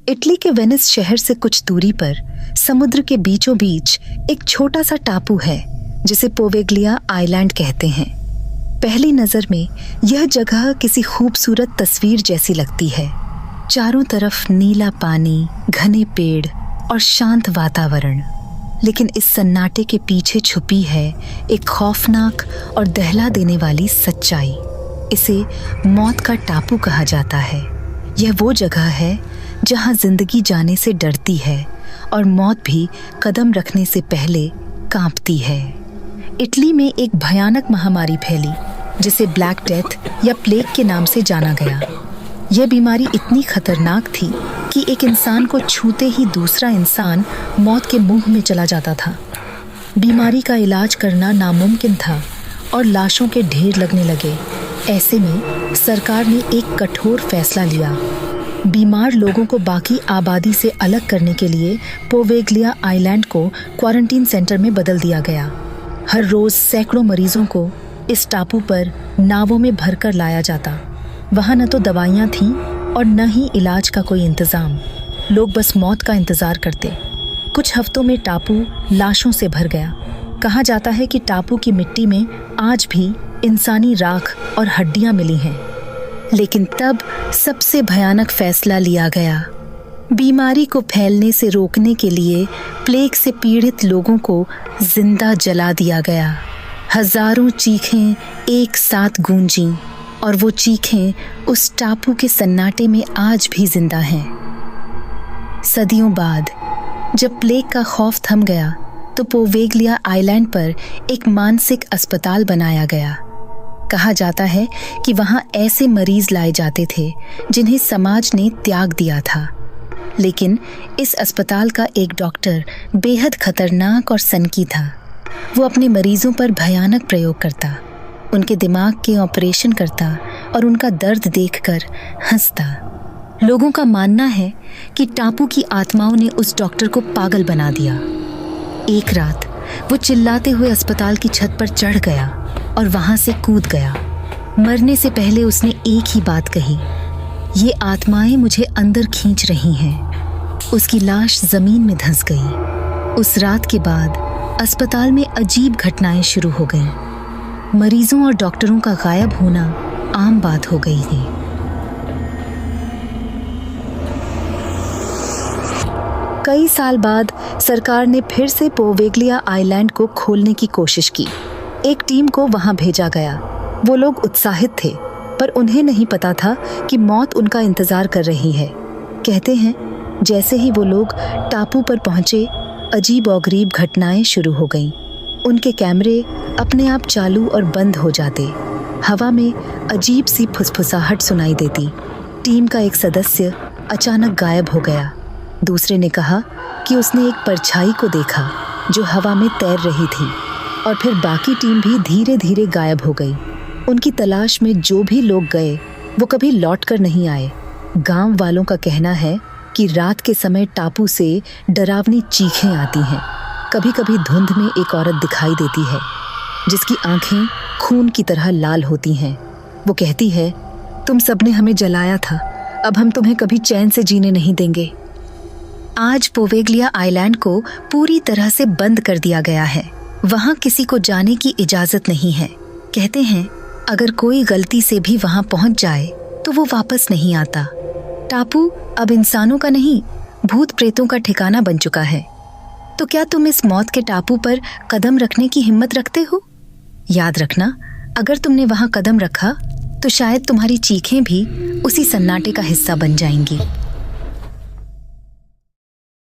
Italy के Venice शहर से कुछ दूरी पर समुद्र के बीचों बीच एक छोटा सा टापू है जिसे पोवेग्लिया आइलैंड कहते हैं। पहली नजर में यह जगह किसी खूबसूरत तस्वीर जैसी लगती है। चारों तरफ नीला पानी, घने पेड़ और शांत वातावरण। लेकिन इस सन्नाटे के पीछे छुपी है एक खौफनाक और दहला देने वाली सच्चाई। इसे मौत का टापू कहा जाता है। यह वो जगह है जहां जिंदगी जाने से डरती है और मौत भी कदम रखने से पहले कांपती है। इटली में एक भयानक महामारी फैली जिसे ब्लैक डेथ या प्लेग के नाम से जाना गया। यह बीमारी इतनी खतरनाक थी कि एक इंसान को छूते ही दूसरा इंसान मौत के मुंह में चला जाता था। बीमारी का इलाज करना नामुमकिन था और लाशों के ढेर लगने लगे। ऐसे में सरकार ने एक कठोर फैसला लिया। बीमार लोगों को बाकी आबादी से अलग करने के लिए पोवेग्लिया आइलैंड को क्वारंटीन सेंटर में बदल दिया गया। हर रोज सैकड़ों मरीजों को इस टापू पर नावों में भरकर लाया जाता। वहाँ न तो दवाइयाँ थीं और न ही इलाज का कोई इंतज़ाम। लोग बस मौत का इंतज़ार करते। कुछ हफ्तों में टापू लाशों से भर गया। कहा जाता है कि टापू की मिट्टी में आज भी इंसानी राख और हड्डियाँ मिली हैं। लेकिन तब सबसे भयानक फैसला लिया गया। बीमारी को फैलने से रोकने के लिए प्लेग से पीड़ित लोगों को जिंदा जला दिया गया। हजारों चीखें एक साथ गूंजीं और वो चीखें उस टापू के सन्नाटे में आज भी जिंदा हैं। सदियों बाद जब प्लेग का खौफ थम गया तो पोवेग्लिया आइलैंड पर एक मानसिक अस्पताल बनाया गया। कहा जाता है कि वहां ऐसे मरीज लाए जाते थे जिन्हें समाज ने त्याग दिया था। लेकिन इस अस्पताल का एक डॉक्टर बेहद खतरनाक और सनकी था। वो अपने मरीजों पर भयानक प्रयोग करता, उनके दिमाग के ऑपरेशन करता और उनका दर्द देखकर हंसता। लोगों का मानना है कि टापू की आत्माओं ने उस डॉक्टर को पागल बना दिया। एक रात वो चिल्लाते हुए अस्पताल की छत पर चढ़ गया और वहां से कूद गया। मरने से पहले उसने एक ही बात कही, ये आत्माएं मुझे अंदर खींच रही हैं। उसकी लाश जमीन में धंस गई। उस रात के बाद अस्पताल में अजीब घटनाएं शुरू हो गईं। मरीजों और डॉक्टरों का गायब होना आम बात हो गई थी। कई साल बाद सरकार ने फिर से पोवेग्लिया आइलैंड को खोलने की कोशिश की। एक टीम को वहां भेजा गया। वो लोग उत्साहित थे, पर उन्हें नहीं पता था कि मौत उनका इंतजार कर रही है। कहते हैं जैसे ही वो लोग टापू पर पहुंचे, अजीब और गरीब घटनाएं शुरू हो गईं। उनके कैमरे अपने आप चालू और बंद हो जाते। हवा में अजीब सी फुसफुसाहट सुनाई देती। टीम का एक सदस्य अचानक गायब हो गया। दूसरे ने कहा कि उसने एक परछाई को देखा जो हवा में तैर रही थी। और फिर बाकी टीम भी धीरे धीरे गायब हो गई। उनकी तलाश में जो भी लोग गए वो कभी लौट कर नहीं आए। गांव वालों का कहना है कि रात के समय टापू से डरावनी चीखें आती हैं। कभी कभी धुंध में एक औरत दिखाई देती है जिसकी आंखें खून की तरह लाल होती हैं। वो कहती है, तुम सबने हमें जलाया था, अब हम तुम्हें कभी चैन से जीने नहीं देंगे। आज पोवेग्लिया आइलैंड को पूरी तरह से बंद कर दिया गया है। वहां किसी को जाने की इजाजत नहीं है। कहते हैं अगर कोई गलती से भी वहां पहुंच जाए तो वो वापस नहीं आता। टापू अब इंसानों का नहीं, भूत प्रेतों का ठिकाना बन चुका है। तो क्या तुम इस मौत के टापू पर कदम रखने की हिम्मत रखते हो? याद रखना, अगर तुमने वहां कदम रखा तो शायद तुम्हारी चीखें भी उसी सन्नाटे का हिस्सा बन जाएंगी।